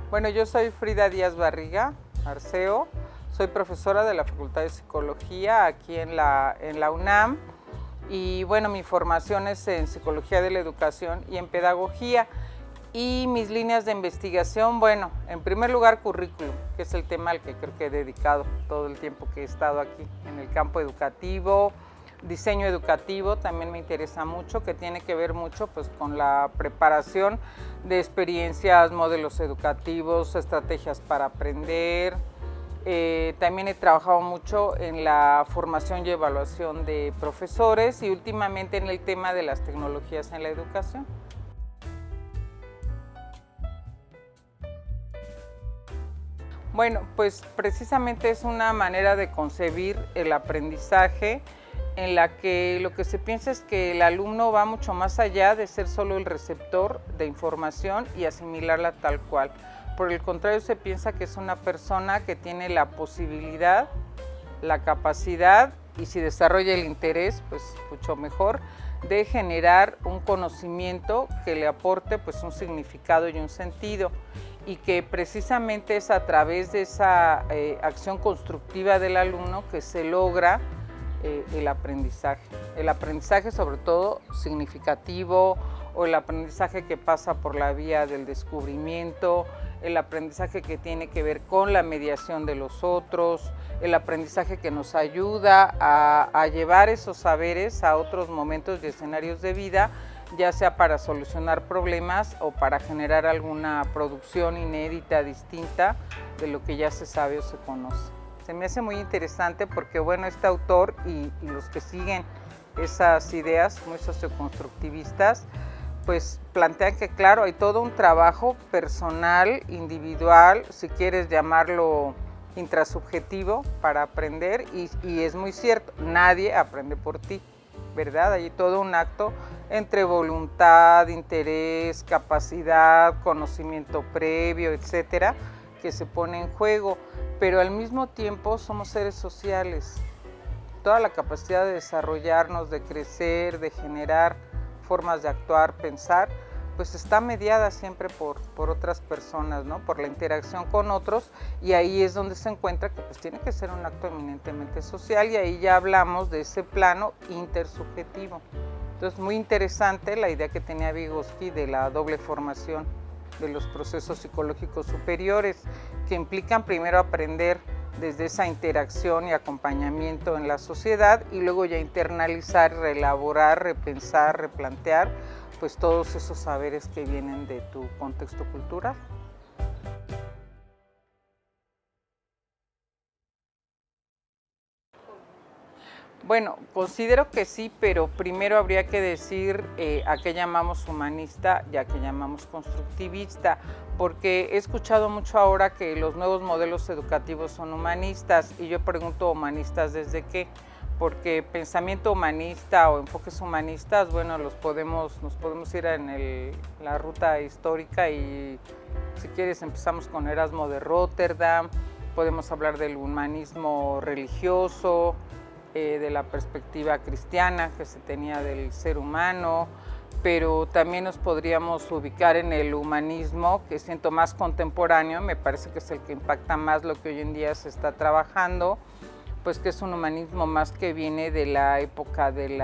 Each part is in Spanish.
Bueno, yo soy Frida Díaz Barriga Arceo, soy profesora de la Facultad de Psicología aquí en la UNAM y bueno, mi formación es en Psicología de la Educación y en Pedagogía y mis líneas de investigación, bueno, en primer lugar currículum, que es el tema al que creo que he dedicado todo el tiempo que he estado aquí en el campo educativo. Diseño educativo también me interesa mucho, que tiene que ver mucho pues, con la preparación de experiencias, modelos educativos, estrategias para aprender. También he trabajado mucho en la formación y evaluación de profesores y últimamente en el tema de las tecnologías en la educación. Bueno, pues precisamente es una manera de concebir el aprendizaje en la que lo que se piensa es que el alumno va mucho más allá de ser solo el receptor de información y asimilarla tal cual. Por el contrario, se piensa que es una persona que tiene la posibilidad, la capacidad y si desarrolla el interés, pues mucho mejor, de generar un conocimiento que le aporte pues un significado y un sentido y que precisamente es a través de esa acción constructiva del alumno que se logra el aprendizaje sobre todo significativo o el aprendizaje que pasa por la vía del descubrimiento, el aprendizaje que tiene que ver con la mediación de los otros, el aprendizaje que nos ayuda a llevar esos saberes a otros momentos y escenarios de vida, ya sea para solucionar problemas o para generar alguna producción inédita, distinta de lo que ya se sabe o se conoce. Se me hace muy interesante porque, bueno, este autor y los que siguen esas ideas muy socioconstructivistas, pues plantean que, claro, hay todo un trabajo personal, individual, si quieres llamarlo intrasubjetivo, para aprender y es muy cierto, nadie aprende por ti, ¿verdad? Hay todo un acto entre voluntad, interés, capacidad, conocimiento previo, etcétera, que se pone en juego, pero al mismo tiempo somos seres sociales. Toda la capacidad de desarrollarnos, de crecer, de generar formas de actuar, pensar, pues está mediada siempre por otras personas, ¿no? Por la interacción con otros, y ahí es donde se encuentra que pues tiene que ser un acto eminentemente social, y ahí ya hablamos de ese plano intersubjetivo. Entonces, muy interesante la idea que tenía Vygotsky de la doble formación de los procesos psicológicos superiores, que implican primero aprender desde esa interacción y acompañamiento en la sociedad y luego ya internalizar, reelaborar, repensar, replantear, pues todos esos saberes que vienen de tu contexto cultural. Bueno, considero que sí, pero primero habría que decir a qué llamamos humanista y a qué llamamos constructivista, porque he escuchado mucho ahora que los nuevos modelos educativos son humanistas y yo pregunto humanistas desde qué, porque pensamiento humanista o enfoques humanistas, bueno, nos podemos ir en la ruta histórica y si quieres empezamos con Erasmo de Róterdam, podemos hablar del humanismo religioso, de la perspectiva cristiana que se tenía del ser humano, pero también nos podríamos ubicar en el humanismo que siento más contemporáneo, me parece que es el que impacta más lo que hoy en día se está trabajando, pues que es un humanismo más que viene de la época de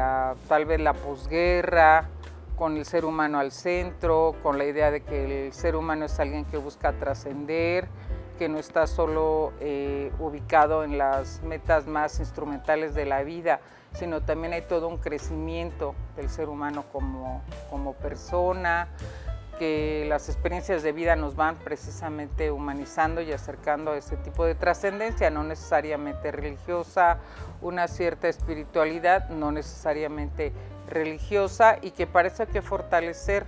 tal vez la posguerra, con el ser humano al centro, con la idea de que el ser humano es alguien que busca trascender, que no está solo ubicado en las metas más instrumentales de la vida, sino también hay todo un crecimiento del ser humano como persona, que las experiencias de vida nos van precisamente humanizando y acercando a ese tipo de trascendencia, no necesariamente religiosa, una cierta espiritualidad, no necesariamente religiosa, y que parece que fortalecer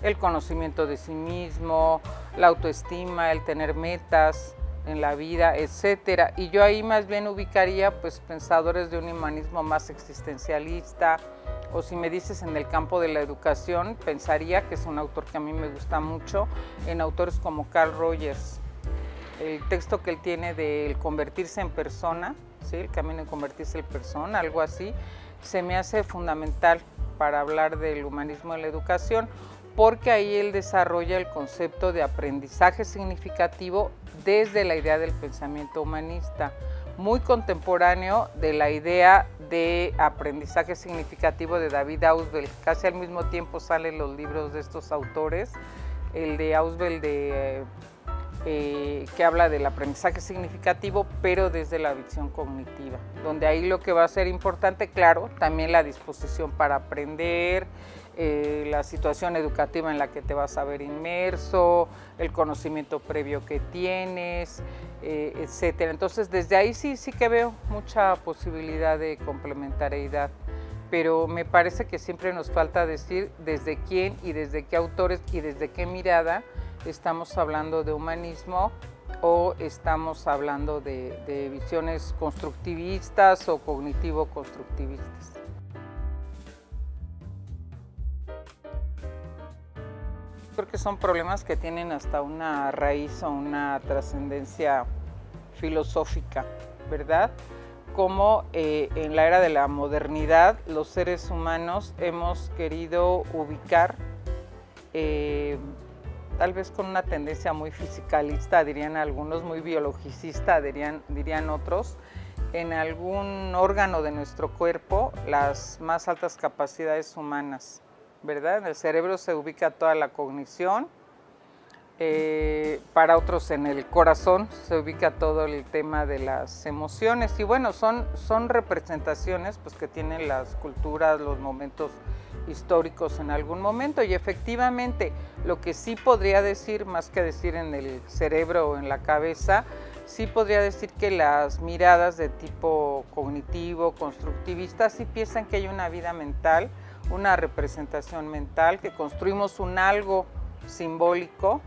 el conocimiento de sí mismo, la autoestima, el tener metas en la vida, etcétera. Y yo ahí más bien ubicaría pues pensadores de un humanismo más existencialista, o si me dices en el campo de la educación, pensaría que es un autor que a mí me gusta mucho, en autores como Carl Rogers. El texto que él tiene de convertirse en persona, ¿sí? El camino de convertirse en persona, algo así, se me hace fundamental para hablar del humanismo en la educación, porque ahí él desarrolla el concepto de aprendizaje significativo desde la idea del pensamiento humanista, muy contemporáneo de la idea de aprendizaje significativo de David Ausubel. Casi al mismo tiempo salen los libros de estos autores, el de Ausubel que habla del aprendizaje significativo, pero desde la visión cognitiva, donde ahí lo que va a ser importante, claro, también la disposición para aprender, la situación educativa en la que te vas a ver inmerso, el conocimiento previo que tienes, etcétera. Entonces, desde ahí sí que veo mucha posibilidad de complementariedad, pero me parece que siempre nos falta decir desde quién y desde qué autores y desde qué mirada estamos hablando de humanismo o estamos hablando de visiones constructivistas o cognitivo-constructivistas. Creo que son problemas que tienen hasta una raíz o una trascendencia filosófica, ¿verdad? Como en la era de la modernidad los seres humanos hemos querido ubicar, tal vez con una tendencia muy fisicalista, dirían algunos, muy biologicista, dirían otros, en algún órgano de nuestro cuerpo las más altas capacidades humanas, ¿verdad? En el cerebro se ubica toda la cognición, para otros en el corazón se ubica todo el tema de las emociones y bueno, son representaciones pues, que tienen las culturas, los momentos históricos en algún momento y efectivamente lo que sí podría decir, más que decir en el cerebro o en la cabeza, sí podría decir que las miradas de tipo cognitivo, constructivista, sí piensan que hay una vida mental, una representación mental, que construimos un algo simbólico.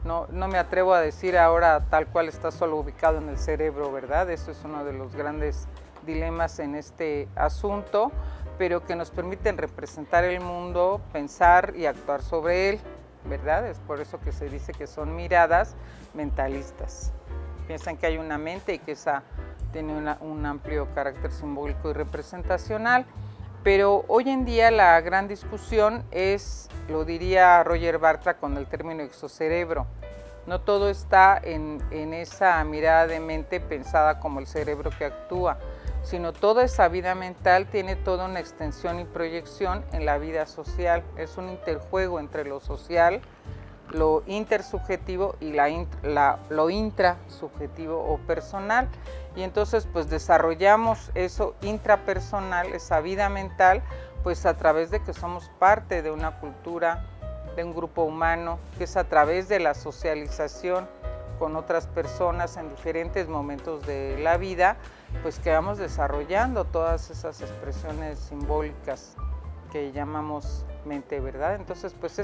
No me atrevo a decir ahora tal cual está solo ubicado en el cerebro, ¿verdad? Eso es uno de los grandes dilemas en este asunto, pero que nos permiten representar el mundo, pensar y actuar sobre él, ¿verdad? Es por eso que se dice que son miradas mentalistas. Piensan que hay una mente y que esa tiene un amplio carácter simbólico y representacional, pero hoy en día la gran discusión es, lo diría Roger Bartra con el término exocerebro. No todo está en esa mirada de mente pensada como el cerebro que actúa, sino toda esa vida mental tiene toda una extensión y proyección en la vida social. Es un interjuego entre lo social, lo intersubjetivo y lo intrasubjetivo o personal. Y entonces pues desarrollamos eso intrapersonal, esa vida mental, pues a través de que somos parte de una cultura, de un grupo humano, que es a través de la socialización con otras personas en diferentes momentos de la vida, pues que vamos desarrollando todas esas expresiones simbólicas que llamamos mente, ¿verdad? Entonces, pues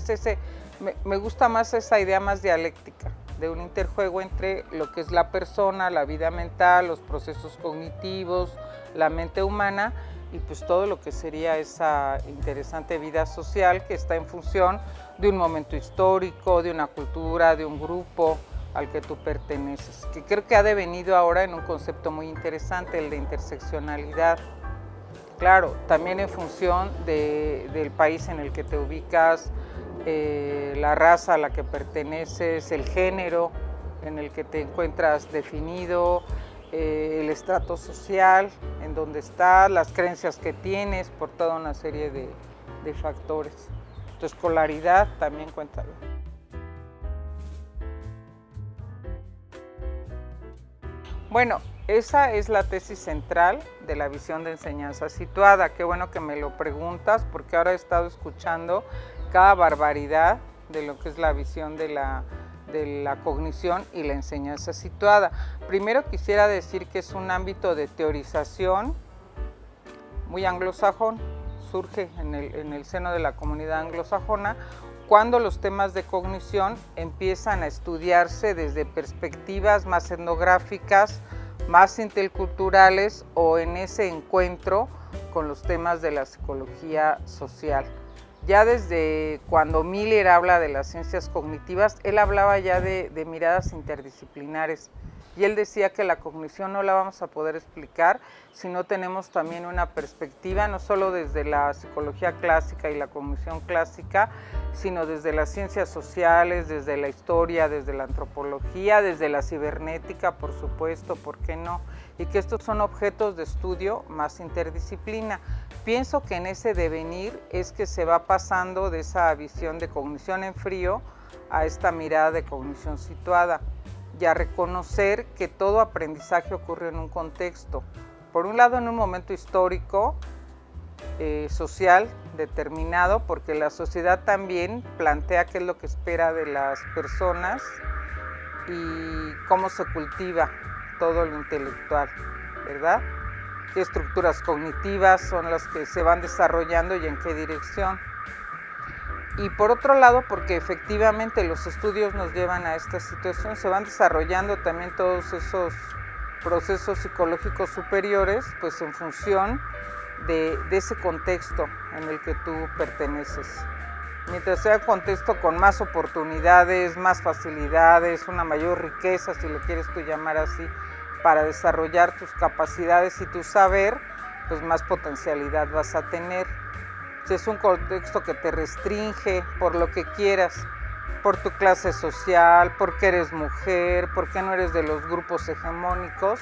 me gusta más esa idea más dialéctica, de un interjuego entre lo que es la persona, la vida mental, los procesos cognitivos, la mente humana y pues todo lo que sería esa interesante vida social que está en función de un momento histórico, de una cultura, de un grupo al que tú perteneces, que creo que ha devenido ahora en un concepto muy interesante, el de interseccionalidad. Claro, también en función del país en el que te ubicas, la raza a la que perteneces, el género en el que te encuentras definido, el estrato social en donde estás, las creencias que tienes por toda una serie de factores. Tu escolaridad también cuenta. Bueno, esa es la tesis central de la visión de enseñanza situada. Qué bueno que me lo preguntas porque ahora he estado escuchando cada barbaridad de lo que es la visión de la cognición y la enseñanza situada. Primero quisiera decir que es un ámbito de teorización muy anglosajón, surge en el seno de la comunidad anglosajona, cuando los temas de cognición empiezan a estudiarse desde perspectivas más etnográficas, más interculturales o en ese encuentro con los temas de la psicología social. Ya desde cuando Miller habla de las ciencias cognitivas, él hablaba ya de miradas interdisciplinares Y él decía que la cognición no la vamos a poder explicar si no tenemos también una perspectiva, no solo desde la psicología clásica y la cognición clásica, sino desde las ciencias sociales, desde la historia, desde la antropología, desde la cibernética, por supuesto, ¿por qué no? Y que estos son objetos de estudio más interdisciplina. Pienso que en ese devenir es que se va pasando de esa visión de cognición en frío a esta mirada de cognición situada, y a reconocer que todo aprendizaje ocurre en un contexto. Por un lado, en un momento histórico, social determinado, porque la sociedad también plantea qué es lo que espera de las personas y cómo se cultiva todo lo intelectual, ¿verdad? Qué estructuras cognitivas son las que se van desarrollando y en qué dirección. Y por otro lado, porque efectivamente los estudios nos llevan a esta situación, se van desarrollando también todos esos procesos psicológicos superiores, pues en función de ese contexto en el que tú perteneces. Mientras sea un contexto con más oportunidades, más facilidades, una mayor riqueza, si le quieres tú llamar así, para desarrollar tus capacidades y tu saber, pues más potencialidad vas a tener. Si es un contexto que te restringe por lo que quieras, por tu clase social, porque eres mujer, porque no eres de los grupos hegemónicos,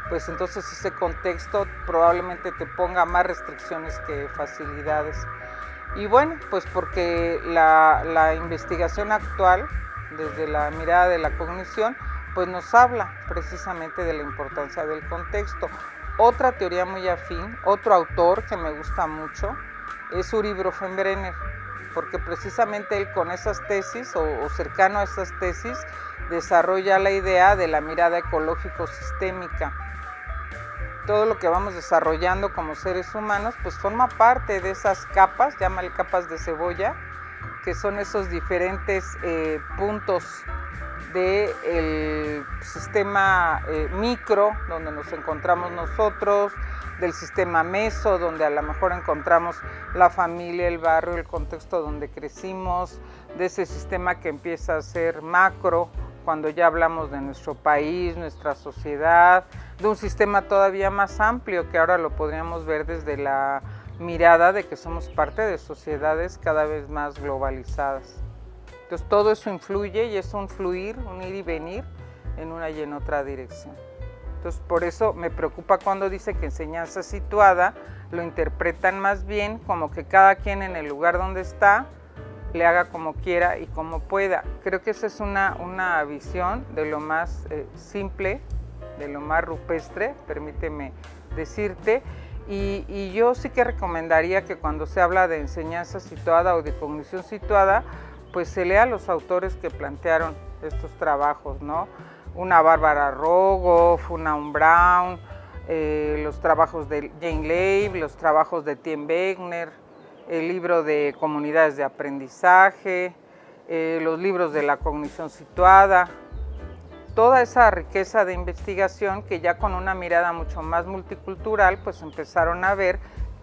pues entonces ese contexto probablemente te ponga más restricciones que facilidades. Y bueno, pues porque la investigación actual, desde la mirada de la cognición, pues nos habla precisamente de la importancia del contexto. Otra teoría muy afín, otro autor que me gusta mucho, es Uri Bronfenbrenner, porque precisamente él con esas tesis o cercano a esas tesis desarrolla la idea de la mirada ecológico-sistémica. Todo lo que vamos desarrollando como seres humanos pues forma parte de esas capas, llámale capas de cebolla, que son esos diferentes puntos del sistema micro, donde nos encontramos nosotros, del sistema meso, donde a lo mejor encontramos la familia, el barrio, el contexto donde crecimos, de ese sistema que empieza a ser macro, cuando ya hablamos de nuestro país, nuestra sociedad, de un sistema todavía más amplio, que ahora lo podríamos ver desde la mirada de que somos parte de sociedades cada vez más globalizadas. Entonces todo eso influye y es un fluir, un ir y venir en una y en otra dirección. Entonces por eso me preocupa cuando dice que enseñanza situada lo interpretan más bien como que cada quien en el lugar donde está le haga como quiera y como pueda. Creo que esa es una visión de lo más simple, de lo más rupestre, permíteme decirte, y yo sí que recomendaría que cuando se habla de enseñanza situada o de cognición situada, pues se lea a los autores que plantearon estos trabajos, ¿no? Una Bárbara Rogoff, una Brown, los trabajos de Jane Leib, los trabajos de Tien Wegner, el libro de comunidades de aprendizaje, los libros de la cognición situada, toda esa riqueza de investigación que ya con una mirada mucho más multicultural, pues empezaron a ver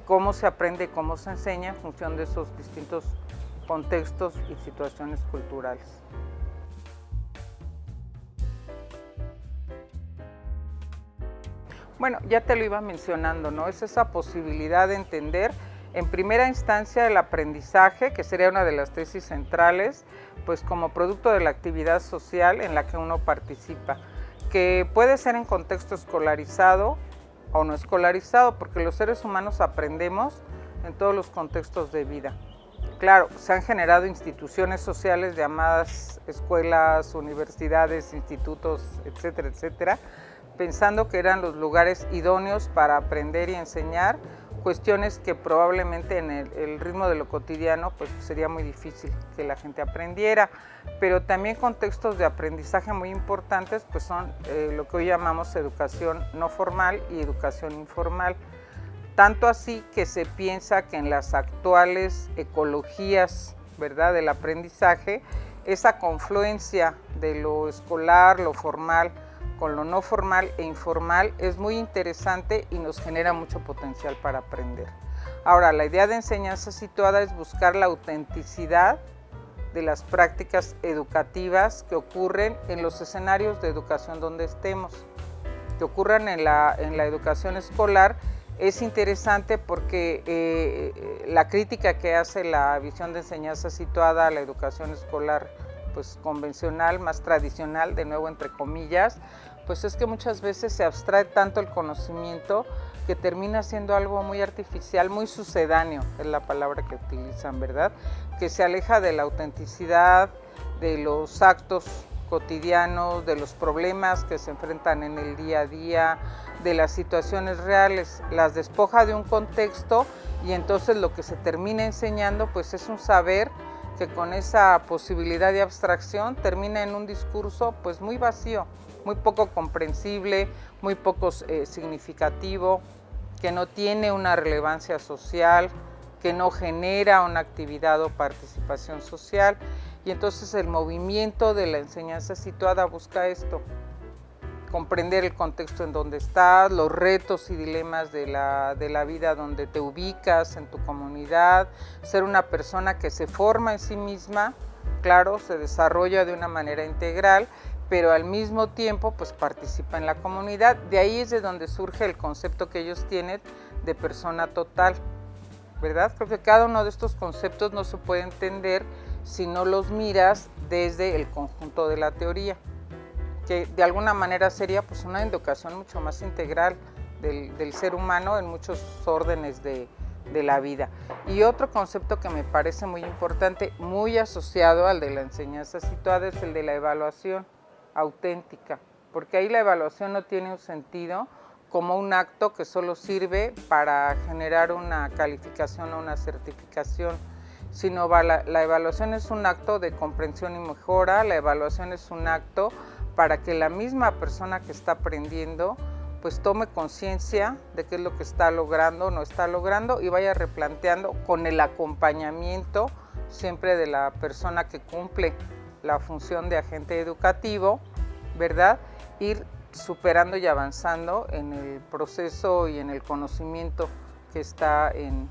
cómo se aprende y cómo se enseña en función de esos distintos contextos y situaciones culturales. Bueno, ya te lo iba mencionando, ¿no? Es esa posibilidad de entender en primera instancia el aprendizaje, que sería una de las tesis centrales, pues como producto de la actividad social en la que uno participa, que puede ser en contexto escolarizado o no escolarizado, porque los seres humanos aprendemos en todos los contextos de vida. Claro, se han generado instituciones sociales llamadas escuelas, universidades, institutos, etcétera, etcétera, pensando que eran los lugares idóneos para aprender y enseñar cuestiones que probablemente en el ritmo de lo cotidiano pues sería muy difícil que la gente aprendiera, pero también contextos de aprendizaje muy importantes pues son lo que hoy llamamos educación no formal y educación informal. Tanto así que se piensa que en las actuales ecologías, ¿verdad?, del aprendizaje, esa confluencia de lo escolar, lo formal, con lo no formal e informal es muy interesante y nos genera mucho potencial para aprender. Ahora, la idea de enseñanza situada es buscar la autenticidad de las prácticas educativas que ocurren en los escenarios de educación donde estemos, que ocurran en la educación escolar. Es interesante porque la crítica que hace la visión de enseñanza situada a la educación escolar pues convencional, más tradicional, de nuevo entre comillas, pues es que muchas veces se abstrae tanto el conocimiento que termina siendo algo muy artificial, muy sucedáneo, es la palabra que utilizan, ¿verdad? Que se aleja de la autenticidad, de los actos cotidianos, de los problemas que se enfrentan en el día a día, de las situaciones reales, las despoja de un contexto y entonces lo que se termina enseñando pues es un saber que con esa posibilidad de abstracción termina en un discurso pues muy vacío, muy poco comprensible, muy poco significativo, que no tiene una relevancia social, que no genera una actividad o participación social. Y entonces el movimiento de la enseñanza situada busca esto, comprender el contexto en donde estás, los retos y dilemas de la vida donde te ubicas, en tu comunidad, ser una persona que se forma en sí misma, claro, se desarrolla de una manera integral, pero al mismo tiempo pues participa en la comunidad. De ahí es de donde surge el concepto que ellos tienen de persona total, ¿verdad? Creo que cada uno de estos conceptos no se puede entender si no los miras desde el conjunto de la teoría, que de alguna manera sería pues una educación mucho más integral del ser humano en muchos órdenes de la vida. Y otro concepto que me parece muy importante, muy asociado al de la enseñanza situada, es el de la evaluación auténtica, porque ahí la evaluación no tiene un sentido como un acto que solo sirve para generar una calificación o una certificación, sino la evaluación es un acto de comprensión y mejora, la evaluación es un acto para que la misma persona que está aprendiendo pues tome conciencia de qué es lo que está logrando o no está logrando y vaya replanteando con el acompañamiento siempre de la persona que cumple la función de agente educativo, ¿verdad? Ir superando y avanzando en el proceso y en el conocimiento que está en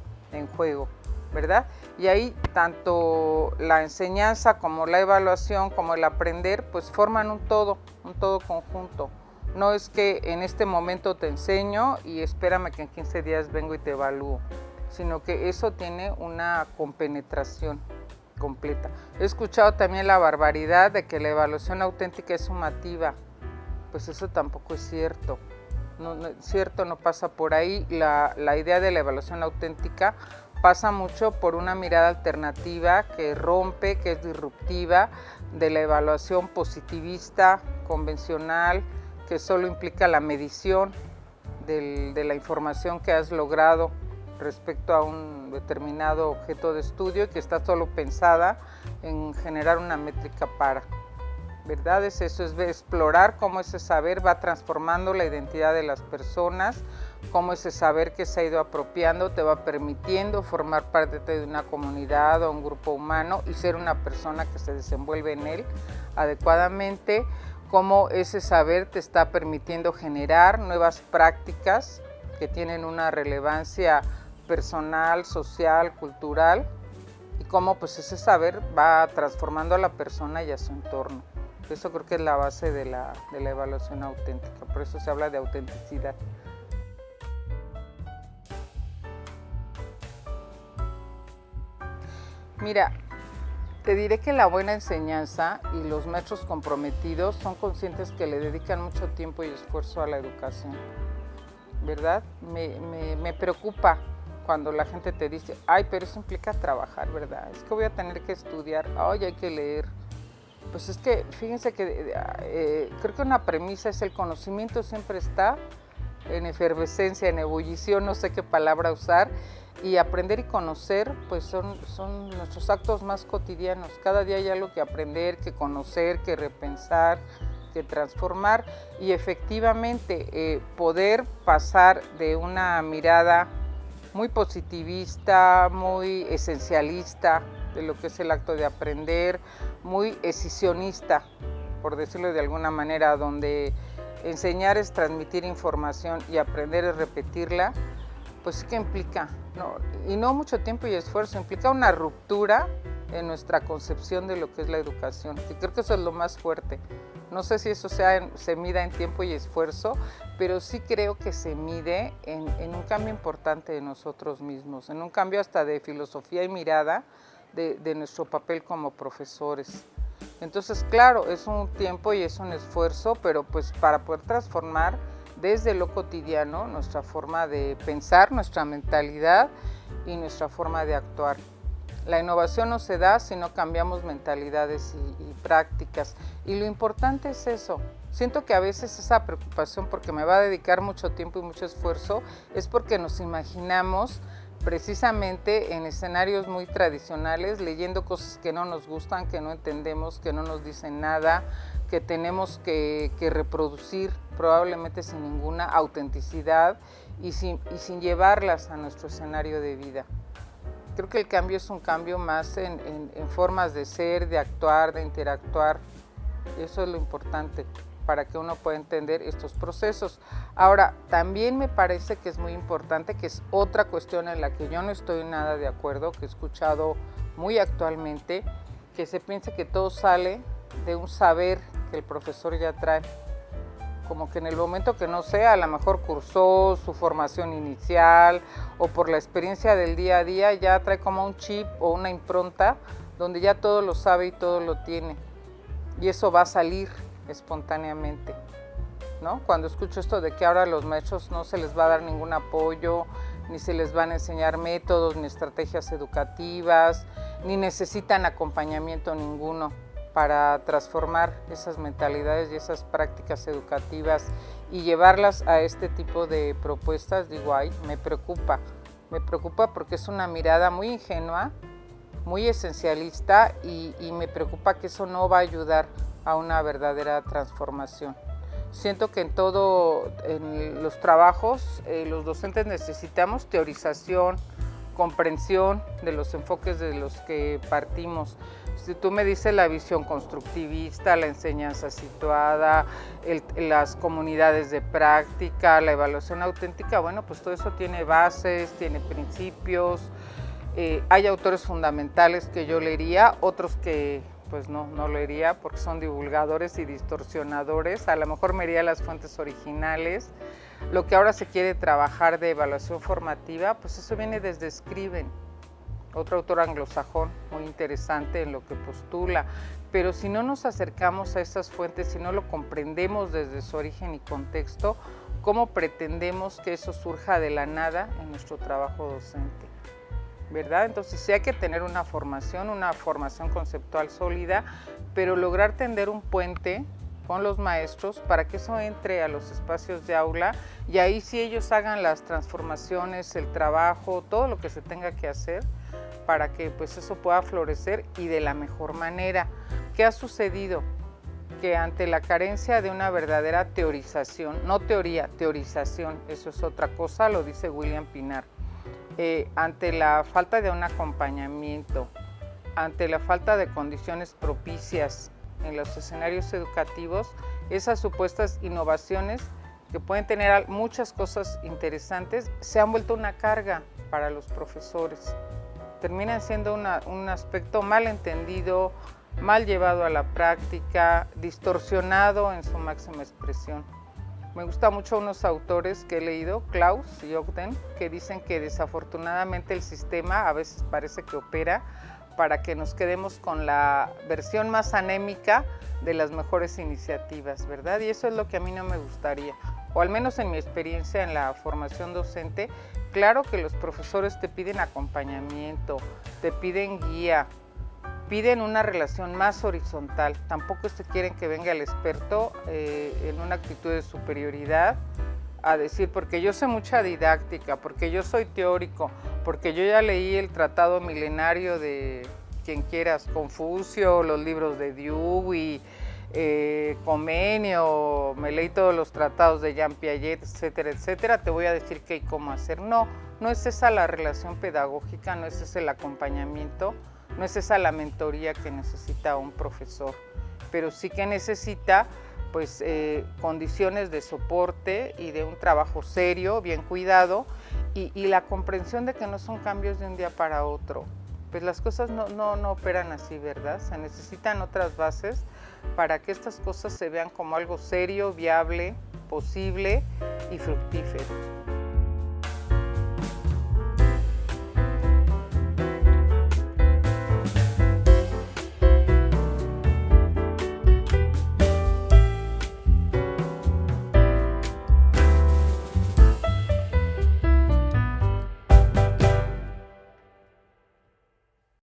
juego, ¿verdad? Y ahí tanto la enseñanza como la evaluación como el aprender pues forman un todo conjunto. No es que en este momento te enseño y espérame que en 15 días vengo y te evalúo, sino que eso tiene una compenetración completa. He escuchado también la barbaridad de que la evaluación auténtica es sumativa. Pues eso tampoco es cierto. No pasa por ahí. La idea de la evaluación auténtica pasa mucho por una mirada alternativa que rompe, que es disruptiva, de la evaluación positivista, convencional, que solo implica la medición de la información que has logrado respecto a un determinado objeto de estudio y que está solo pensada en generar una métrica para, ¿verdad? Eso es explorar cómo ese saber va transformando la identidad de las personas, cómo ese saber que se ha ido apropiando te va permitiendo formar parte de una comunidad o un grupo humano y ser una persona que se desenvuelve en él adecuadamente, cómo ese saber te está permitiendo generar nuevas prácticas que tienen una relevancia personal, social, cultural, y cómo pues ese saber va transformando a la persona y a su entorno. Eso creo que es la base de la evaluación auténtica, por eso se habla de autenticidad. Mira, te diré que la buena enseñanza y los maestros comprometidos son conscientes que le dedican mucho tiempo y esfuerzo a la educación, ¿verdad? Me preocupa cuando la gente te dice, ay, pero eso implica trabajar, ¿verdad? Es que voy a tener que estudiar, ay, hay que leer. Pues es que, fíjense que creo que una premisa es el conocimiento siempre está en efervescencia, en ebullición, no sé qué palabra usar, y aprender y conocer pues son nuestros actos más cotidianos. Cada día hay algo que aprender, que conocer, que repensar, que transformar, y efectivamente poder pasar de una mirada muy positivista, muy esencialista de lo que es el acto de aprender, muy escisionista, por decirlo de alguna manera, donde enseñar es transmitir información y aprender es repetirla, pues ¿qué implica? No, y no mucho tiempo y esfuerzo, implica una ruptura en nuestra concepción de lo que es la educación, que creo que eso es lo más fuerte. No sé si eso se mida en tiempo y esfuerzo, pero sí creo que se mide en un cambio importante de nosotros mismos, en un cambio hasta de filosofía y mirada de nuestro papel como profesores. Entonces, claro, es un tiempo y es un esfuerzo, pero pues para poder transformar desde lo cotidiano nuestra forma de pensar, nuestra mentalidad y nuestra forma de actuar. La innovación no se da si no cambiamos mentalidades y prácticas. Y lo importante es eso. Siento que a veces esa preocupación, porque me va a dedicar mucho tiempo y mucho esfuerzo, es porque nos imaginamos precisamente en escenarios muy tradicionales, leyendo cosas que no nos gustan, que no entendemos, que no nos dicen nada, que tenemos que reproducir probablemente sin ninguna autenticidad y sin llevarlas a nuestro escenario de vida. Creo que el cambio es un cambio más en formas de ser, de actuar, de interactuar. Eso es lo importante para que uno pueda entender estos procesos. Ahora, también me parece que es muy importante, que es otra cuestión en la que yo no estoy nada de acuerdo, que he escuchado muy actualmente, que se piense que todo sale de un saber que el profesor ya trae. Como que en el momento que no sé, a lo mejor cursó su formación inicial o por la experiencia del día a día ya trae como un chip o una impronta donde ya todo lo sabe y todo lo tiene. Y eso va a salir espontáneamente, ¿no? Cuando escucho esto de que ahora a los maestros no se les va a dar ningún apoyo, ni se les van a enseñar métodos, ni estrategias educativas, ni necesitan acompañamiento ninguno para transformar esas mentalidades y esas prácticas educativas y llevarlas a este tipo de propuestas, digo, ay, me preocupa porque es una mirada muy ingenua, muy esencialista y me preocupa que eso no va a ayudar a una verdadera transformación. Siento que en los trabajos, los docentes necesitamos teorización, comprensión de los enfoques de los que partimos. Si tú me dices la visión constructivista, la enseñanza situada, las comunidades de práctica, la evaluación auténtica, bueno, pues todo eso tiene bases, tiene principios. Hay autores fundamentales que yo leería, otros que pues no leería porque son divulgadores y distorsionadores. A lo mejor me iría a las fuentes originales. Lo que ahora se quiere trabajar de evaluación formativa, pues eso viene desde Scriven, otro autor anglosajón muy interesante en lo que postula. Pero si no nos acercamos a esas fuentes, si no lo comprendemos desde su origen y contexto, ¿cómo pretendemos que eso surja de la nada en nuestro trabajo docente? ¿Verdad? Entonces sí hay que tener una formación conceptual sólida, pero lograr tender un puente con los maestros para que eso entre a los espacios de aula y ahí sí ellos hagan las transformaciones, el trabajo, todo lo que se tenga que hacer para que pues eso pueda florecer y de la mejor manera. ¿Qué ha sucedido? Que ante la carencia de una verdadera teorización, no teoría, teorización, eso es otra cosa, lo dice William Pinar, ante la falta de un acompañamiento, ante la falta de condiciones propicias en los escenarios educativos, esas supuestas innovaciones que pueden tener muchas cosas interesantes, se han vuelto una carga para los profesores. Terminan siendo un aspecto mal entendido, mal llevado a la práctica, distorsionado en su máxima expresión. Me gustan mucho unos autores que he leído, Klaus y Ogden, que dicen que desafortunadamente el sistema a veces parece que opera para que nos quedemos con la versión más anémica de las mejores iniciativas, ¿verdad? Y eso es lo que a mí no me gustaría, o al menos en mi experiencia en la formación docente. Claro que los profesores te piden acompañamiento, te piden guía, piden una relación más horizontal, tampoco quieren que venga el experto en una actitud de superioridad a decir, porque yo sé mucha didáctica, porque yo soy teórico, porque yo ya leí el tratado milenario de quien quieras, Confucio, los libros de Dewey, Comenio, me leí todos los tratados de Jean Piaget, etcétera, etcétera, te voy a decir qué y cómo hacer. No es esa la relación pedagógica, no es ese el acompañamiento, no es esa la mentoría que necesita un profesor, pero sí que necesita pues condiciones de soporte y de un trabajo serio, bien cuidado y la comprensión de que no son cambios de un día para otro. pues las cosas no operan así, ¿verdad? Se necesitan otras bases para que estas cosas se vean como algo serio, viable, posible y fructífero.